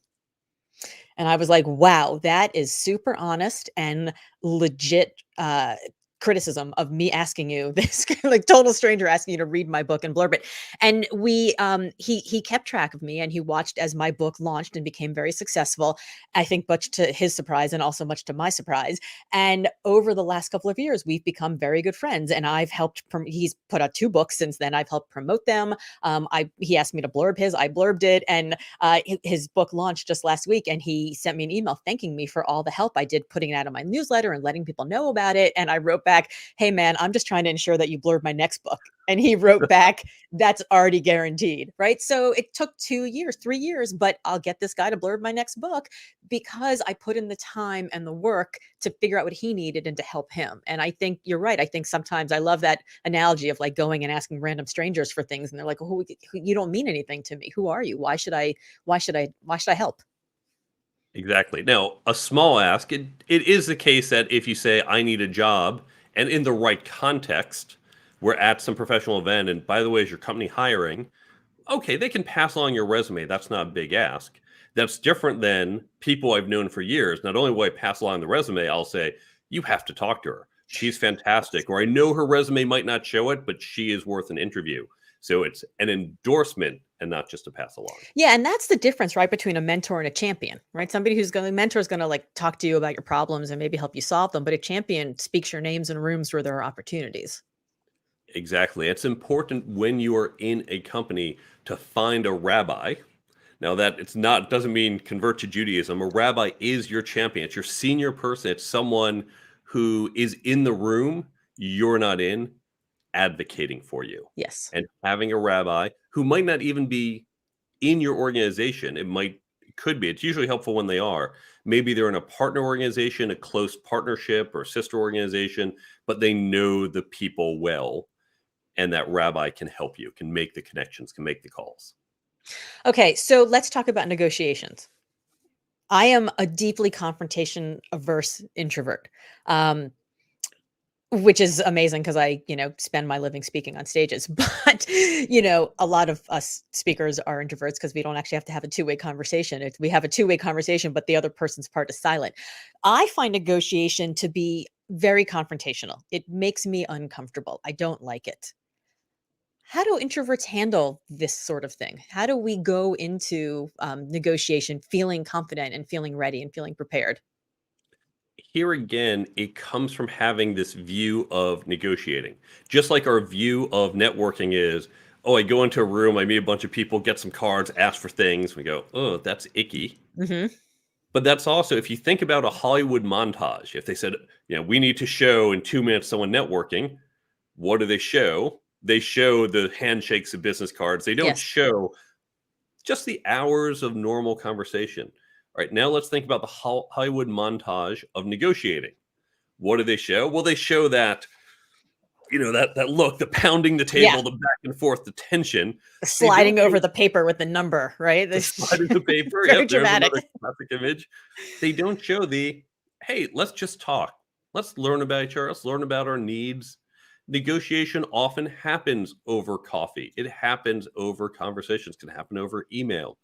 And I was like, wow, that is super honest and legit criticism of me asking you this, like total stranger asking you to read my book and blurb it. And he kept track of me, and he watched as my book launched and became very successful. I think much to his surprise and also much to my surprise. And over the last couple of years, we've become very good friends. And I've helped. He's put out 2 books since then. I've helped promote them. He asked me to blurb his. I blurbed it, and his book launched just last week, and he sent me an email thanking me for all the help I did putting it out on my newsletter and letting people know about it. And I wrote back, hey man, I'm just trying to ensure that you blurb my next book. And he wrote back, that's already guaranteed, right? So it took 2 years, 3 years, but I'll get this guy to blurb my next book because I put in the time and the work to figure out what he needed and to help him. And I think you're right. I think sometimes I love that analogy of like going and asking random strangers for things, and they're like, oh, you don't mean anything to me. Who are you? Why should I help? Exactly. Now, a small ask, it is the case that if you say, I need a job, and in the right context, we're at some professional event, and by the way, is your company hiring? Okay, they can pass along your resume. That's not a big ask. That's different than people I've known for years. Not only will I pass along the resume, I'll say, you have to talk to her. She's fantastic. Or I know her resume might not show it, but she is worth an interview. So it's an endorsement and not just a pass along. Yeah, and that's the difference, right, between a mentor and a champion, right? Somebody who's going, mentor is going to like talk to you about your problems and maybe help you solve them, but a champion speaks your names in rooms where there are opportunities. Exactly. It's important when you are in a company to find a rabbi. Now that it's not, doesn't mean convert to Judaism. A rabbi is your champion. It's your senior person. It's someone who is in the room you're not in, advocating for you. Yes. And having a rabbi who might not even be in your organization, it could be. It's usually helpful when they are. Maybe they're in a partner organization, a close partnership or sister organization, but they know the people well. And that rabbi can help you, can make the connections, can make the calls. Okay, so let's talk about negotiations. I am a deeply confrontation averse introvert. Which is amazing because I, spend my living speaking on stages. But, a lot of us speakers are introverts because we don't actually have to have a two-way conversation. If we have a two-way conversation, but the other person's part is silent. I find negotiation to be very confrontational. It makes me uncomfortable. I don't like it. How do introverts handle this sort of thing? How do we go into negotiation feeling confident and feeling ready and feeling prepared? Here again, it comes from having this view of negotiating. Just like our view of networking is, oh, I go into a room, I meet a bunch of people, get some cards, ask for things. We go, oh, that's icky. Hmm. But that's also, if you think about a Hollywood montage, if they said, we need to show in 2 minutes someone networking, what do they show? They show the handshakes and business cards. They don't Yes. show just the hours of normal conversation. All right, now let's think about the Hollywood montage of negotiating. What do they show? Well, they show that, that look, the pounding the Yeah. table, the back and forth, the tension. They don't Sliding show over the paper with the number, right? the slide of the paper. Very Yep, there's dramatic. another classic image. They don't show hey, let's just talk. Let's learn about each other. Let's learn about our needs. Negotiation often happens over coffee. It happens over conversations, can happen over email.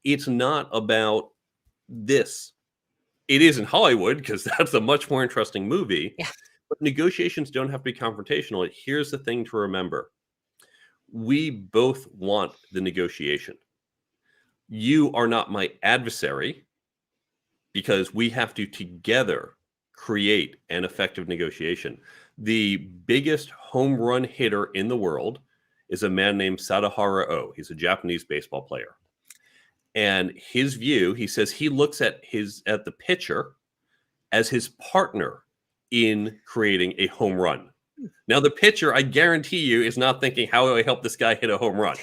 It's not about this. It is in Hollywood because that's a much more interesting movie. Yeah. But negotiations don't have to be confrontational. Here's the thing to remember. We both want the negotiation. You are not my adversary because we have to together create an effective negotiation. The biggest home run hitter in the world is a man named Sadahara O. He's a Japanese baseball player. And his view, he says he looks at the pitcher as his partner in creating a home run. Now, the pitcher, I guarantee you, is not thinking, how do I help this guy hit a home run?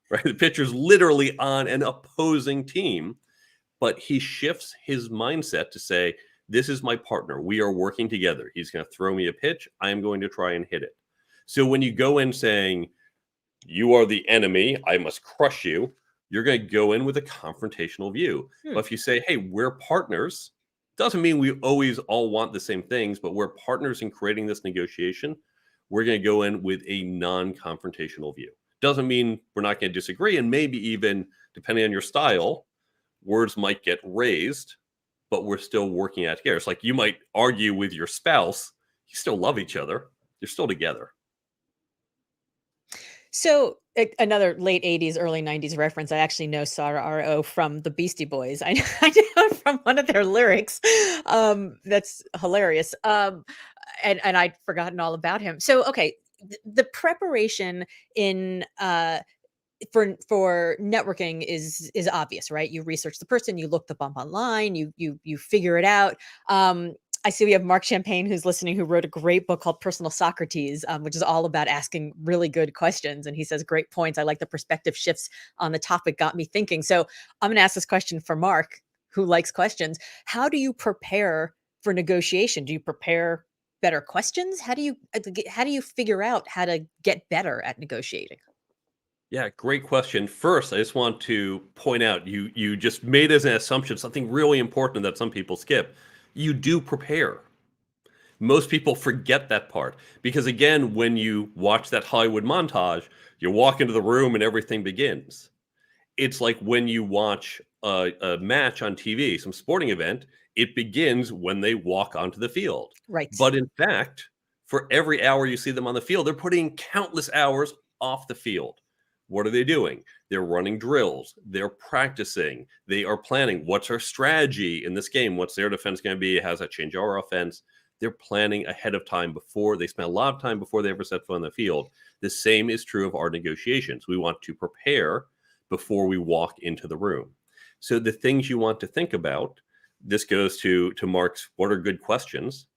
Right? The pitcher's literally on an opposing team, but he shifts his mindset to say, this is my partner. We are working together. He's going to throw me a pitch. I am going to try and hit it. So when you go in saying, you are the enemy, I must crush you, you're going to go in with a confrontational view. But if you say, hey, we're partners, doesn't mean we always all want the same things, but we're partners in creating this negotiation. We're going to go in with a non-confrontational view. Doesn't mean we're not going to disagree. And maybe even, depending on your style, words might get raised, but we're still working out together. It's like you might argue with your spouse. You still love each other. You're still together. So another late 80s, early 90s reference. I actually know Sarah R.O. from the Beastie Boys. I know from one of their lyrics. That's hilarious. And I'd forgotten all about him. So, okay, the preparation in for networking is obvious, right? You research the person, you look them up online, you figure it out. I see we have Mark Champagne who's listening, who wrote a great book called Personal Socrates, which is all about asking really good questions. And he says great points. I like the perspective shifts on the topic, got me thinking. So I'm going to ask this question for Mark, who likes questions. How do you prepare for negotiation? Do you prepare better questions? How do you figure out how to get better at negotiating? Yeah, great question. First, I just want to point out you just made as an assumption something really important that some people skip. You do prepare. Most people forget that part because, again, when you watch that Hollywood montage, you walk into the room and everything begins. It's like when you watch a match on TV, some sporting event, it begins when they walk onto the field. Right. But in fact, for every hour you see them on the field, they're putting countless hours off the field. What are they doing? They're running drills. They're practicing. They are planning. What's our strategy in this game? What's their defense going to be? How does that change our offense? They're planning ahead of time before they spend a lot of time before they ever set foot on the field. The same is true of our negotiations. We want to prepare before we walk into the room. So the things you want to think about, this goes to Mark's, what are good questions?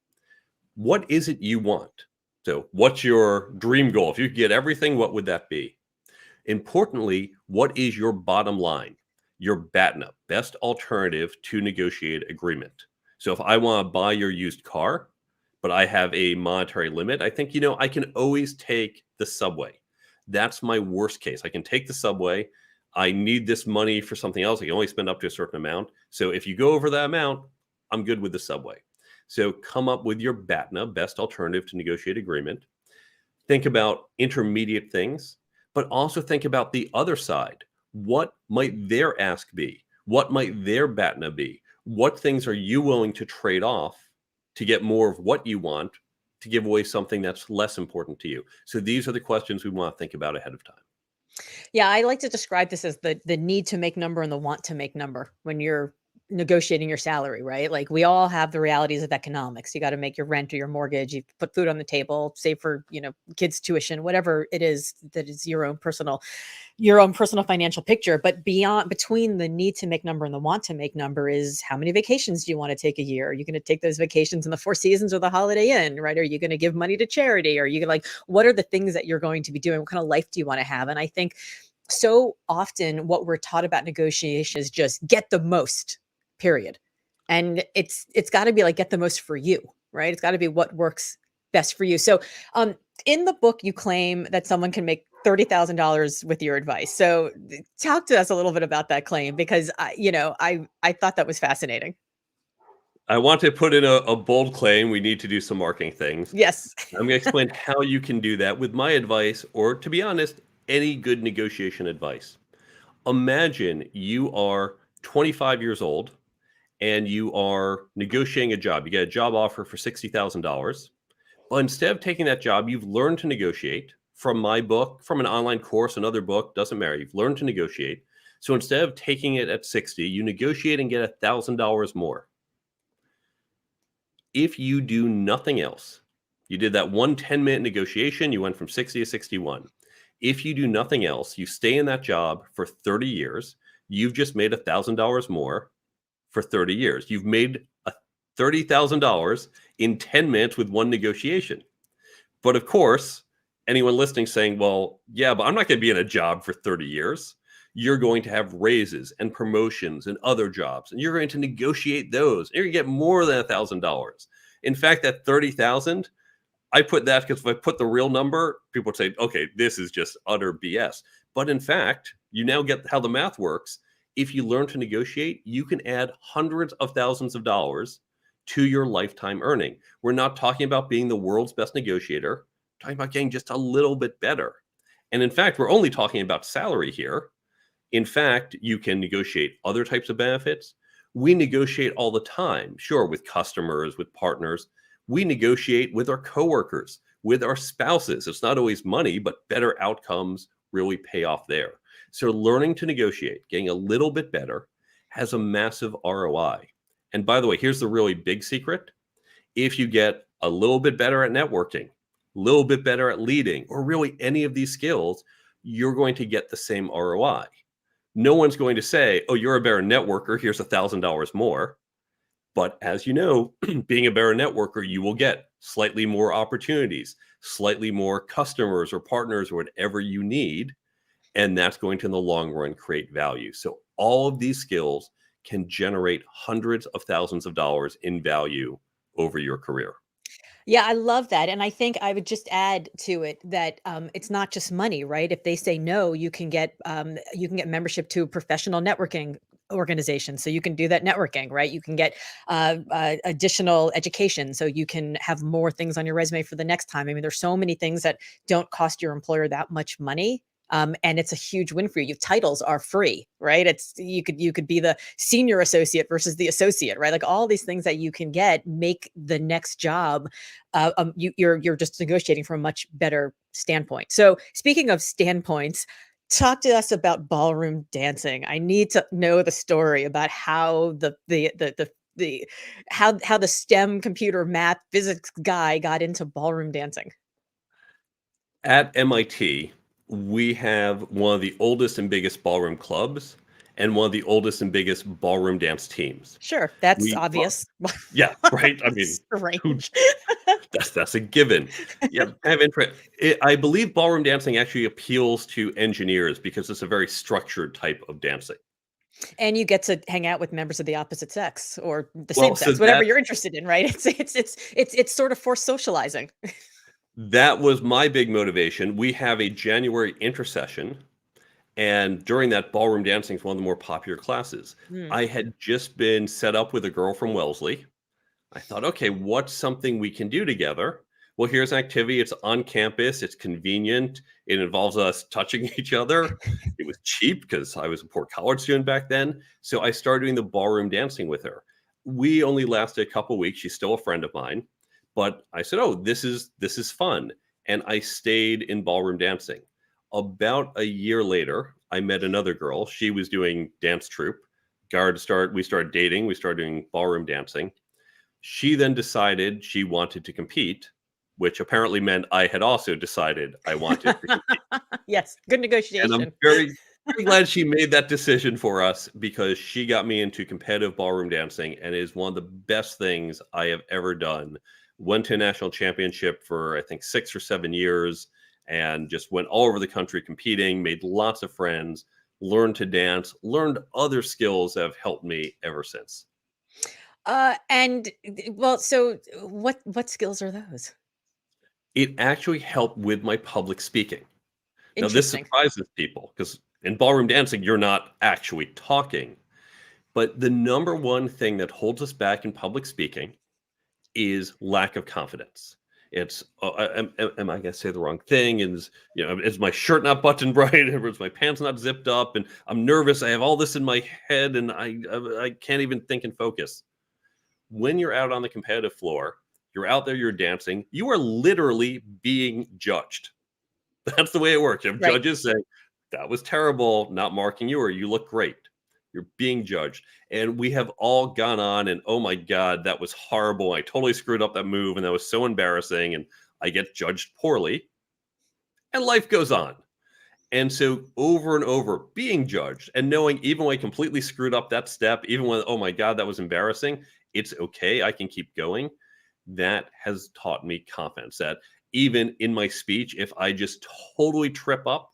What is it you want? So what's your dream goal? If you could get everything, what would that be? Importantly, what is your bottom line? Your BATNA, best alternative to negotiate agreement. So if I want to buy your used car, but I have a monetary limit, I think, I can always take the subway. That's my worst case. I can take the subway. I need this money for something else. I can only spend up to a certain amount. So if you go over that amount, I'm good with the subway. So come up with your BATNA, best alternative to negotiate agreement. Think about intermediate things, but also think about the other side. What might their ask be? What might their BATNA be? What things are you willing to trade off to get more of what you want, to give away something that's less important to you? So these are the questions we want to think about ahead of time. Yeah, I like to describe this as the need to make number and the want to make number when you're negotiating your salary, right? Like we all have the realities of economics. You got to make your rent or your mortgage, you put food on the table, save for, kids' tuition, whatever it is that is your own personal financial picture. But between the need to make number and the want to make number is how many vacations do you want to take a year? Are you going to take those vacations in the Four Seasons or the Holiday Inn, right? Are you going to give money to charity? Are you like, what are the things that you're going to be doing? What kind of life do you want to have? And I think so often what we're taught about negotiation is just get the most, period. And it's got to be like get the most for you, right? It's got to be what works best for you. So in the book, you claim that someone can make $30,000 with your advice. So talk to us a little bit about that claim, because I thought that was fascinating. I want to put in a bold claim. We need to do some marketing things. Yes. I'm going to explain how you can do that with my advice, or to be honest, any good negotiation advice. Imagine you are 25 years old and you are negotiating a job. You get a job offer for $60,000. But instead of taking that job, you've learned to negotiate from my book, from an online course, another book, doesn't matter. You've learned to negotiate. So instead of taking it at 60, you negotiate and get $1,000 more. If you do nothing else, you did that 10-minute negotiation, you went from 60 to 61. If you do nothing else, you stay in that job for 30 years, you've just made $1,000 more for 30 years. You've made $30,000 in 10 minutes with one negotiation. But of course, anyone listening saying, well, yeah, but I'm not going to be in a job for 30 years. You're going to have raises and promotions and other jobs, and you're going to negotiate those. And you're going to get more than $1,000. In fact, that 30,000, I put that because if I put the real number, people would say, okay, this is just utter BS. But in fact, you now get how the math works. If you learn to negotiate, you can add hundreds of thousands of dollars to your lifetime earning. We're not talking about being the world's best negotiator, we're talking about getting just a little bit better. And in fact, we're only talking about salary here. In fact, you can negotiate other types of benefits. We negotiate all the time, sure, with customers, with partners. We negotiate with our coworkers, with our spouses. It's not always money, but better outcomes really pay off there. So learning to negotiate, getting a little bit better, has a massive ROI. And by the way, here's the really big secret. If you get a little bit better at networking, a little bit better at leading, or really any of these skills, you're going to get the same ROI. No one's going to say, oh, you're a better networker, here's $1,000 more. But as you know, being a better networker, you will get slightly more opportunities, slightly more customers or partners or whatever you need. And that's going to, in the long run, create value. So all of these skills can generate hundreds of thousands of dollars in value over your career. Yeah, I love that. And I think I would just add to it that it's not just money, right? If they say no, you can get membership to a professional networking organization. So you can do that networking, right? You can get additional education. So you can have more things on your resume for the next time. I mean, there's so many things that don't cost your employer that much money. And it's a huge win for you. Titles are free, right? You could be the senior associate versus the associate, right? Like all these things that you can get make the next job. You're just negotiating from a much better standpoint. So speaking of standpoints, talk to us about ballroom dancing. I need to know the story about how how the STEM computer math physics guy got into ballroom dancing. At MIT, We have one of the oldest and biggest ballroom clubs and one of the oldest and biggest ballroom dance teams. Sure, that's We are obvious. Yeah, right? I mean, who Strange. that's a given. Yeah, kind of I believe ballroom dancing actually appeals to engineers because it's a very structured type of dancing. And you get to hang out with members of the opposite sex or the same Well, so sex, whatever you're interested in, right? It's sort of forced socializing. that was my big motivation. We have a January intersession, and during that, ballroom dancing is one of the more popular classes. Mm. I had just been set up with a girl from Wellesley. I thought, okay, what's something we can do together? Well, here's an activity. It's on campus. It's convenient. It involves us touching each other. It was cheap because I was a poor college student back then. So I started doing the ballroom dancing with her. We only lasted a couple weeks. She's still a friend of mine, but I said, "Oh, this is fun," and I stayed in ballroom dancing. About a year later, I met another girl. She was doing dance troupe. We started dating. We started doing ballroom dancing. She then decided she wanted to compete, which apparently meant I had also decided I wanted to compete. Yes, good And I'm negotiation. very glad she made that decision for us because she got me into competitive ballroom dancing and is one of the best things I have ever done. Went to a national championship for I think 6 or 7 years and just went all over the country competing, made lots of friends, learned to dance, learned other skills that have helped me ever since. And well, so what skills are those? It actually helped with my public speaking. Now, this Interesting. surprises people because in ballroom dancing, you're not actually talking. But the number one thing that holds us back in public speaking is lack of confidence. It's, am I going to say the wrong thing? Is my shirt not buttoned right? Or is my pants not zipped up? And I'm nervous. I have all this in my head, and I can't even think and focus. When you're out on the competitive floor, you're out there, you're dancing. You are literally being judged. That's the way it works. You have Right. judges say, "That was terrible," not marking you, or "You look great." You're being judged. And we have all gone on and, "Oh my God, that was horrible. I totally screwed up that move, and that was so embarrassing." And I get judged poorly, and life goes on. And so over and over, being judged and knowing even when I completely screwed up that step, even when, "Oh my God, that was embarrassing," it's okay. I can keep going. That has taught me confidence that even in my speech, if I just totally trip up,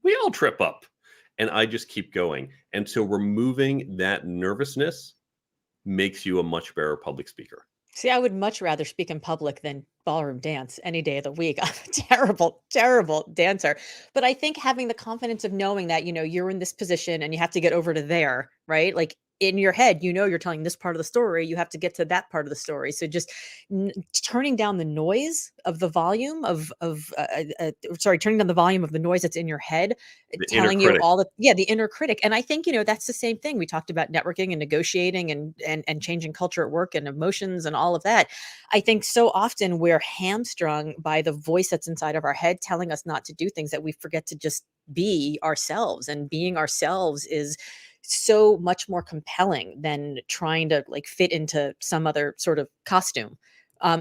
we all trip up and I just keep going. And so removing that nervousness makes you a much better public speaker. See, I would much rather speak in public than ballroom dance any day of the week. I'm a terrible, terrible dancer. But I think having the confidence of knowing that, you're in this position and you have to get over to there, right? Like in your head, you're telling this part of the story, you have to get to that part of the story. So just turning down the noise of the volume sorry, turning down the volume of the noise that's in your head, The inner telling you critic. all the inner critic. And I think, that's the same thing. We talked about networking and negotiating and changing culture at work and emotions and all of that. I think so often we're hamstrung by the voice that's inside of our head telling us not to do things that we forget to just be ourselves. And being ourselves is so much more compelling than trying to like fit into some other sort of costume.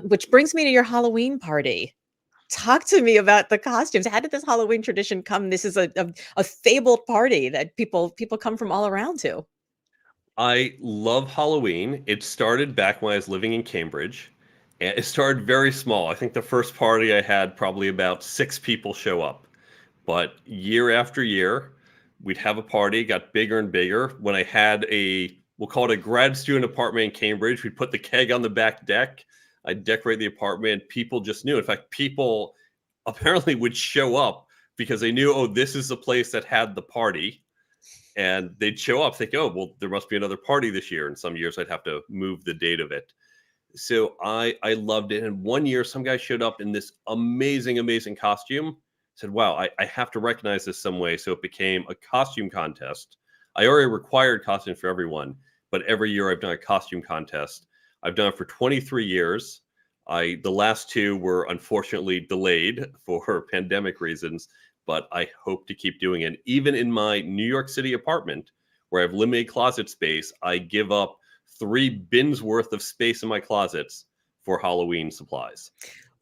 Which brings me to your Halloween party. Talk to me about the costumes. How did this Halloween tradition come? This is a fabled party that people come from all around to. I love Halloween. It started back when I was living in Cambridge. And it started very small. I think the first party I had probably about 6 people show up. But year after year, we'd have a party, got bigger and bigger. When I had we'll call it a grad student apartment in Cambridge, we'd put the keg on the back deck. I'd decorate the apartment. People just knew. In fact, people apparently would show up because they knew, oh, this is the place that had the party. And they'd show up thinking, oh, well, there must be another party this year. And some years I'd have to move the date of it. So I loved it. And one year, some guy showed up in this amazing, amazing costume. Said, wow, I have to recognize this some way. So it became a costume contest. I already required costumes for everyone, but every year I've done a costume contest. I've done it for 23 years. The last 2 were unfortunately delayed for pandemic reasons, but I hope to keep doing it. Even in my New York City apartment, where I have limited closet space, I give up 3 bins worth of space in my closets for Halloween supplies.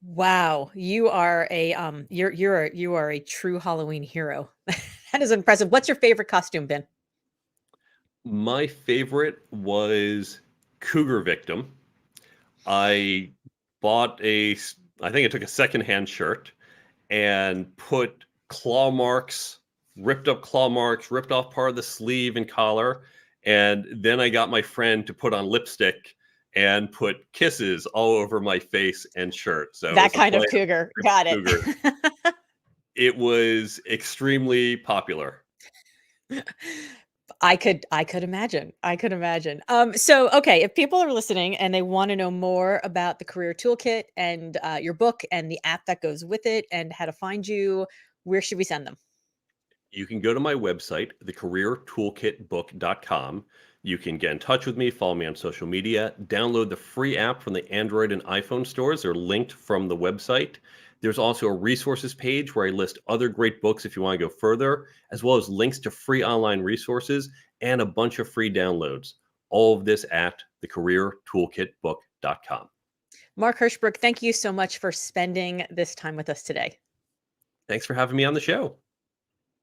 Wow, you are a you are a true Halloween hero. That is impressive. What's your favorite costume been? My favorite was Cougar Victim. I bought I think I took a secondhand shirt and put claw marks, ripped up claw marks, ripped off part of the sleeve and collar. And then I got my friend to put on lipstick and put kisses all over my face and shirt. So it That was a kind play of on cougar. Got it. Cougar. It was extremely popular. I could imagine. I could imagine. So okay, if people are listening and they want to know more about the career toolkit and your book and the app that goes with it and how to find you, where should we send them? You can go to my website, thecareertoolkitbook.com. You can get in touch with me, follow me on social media, download the free app from the Android and iPhone stores. They're linked from the website. There's also a resources page where I list other great books if you want to go further, as well as links to free online resources and a bunch of free downloads. All of this at thecareertoolkitbook.com. Mark Herschberg, thank you so much for spending this time with us today. Thanks for having me on the show.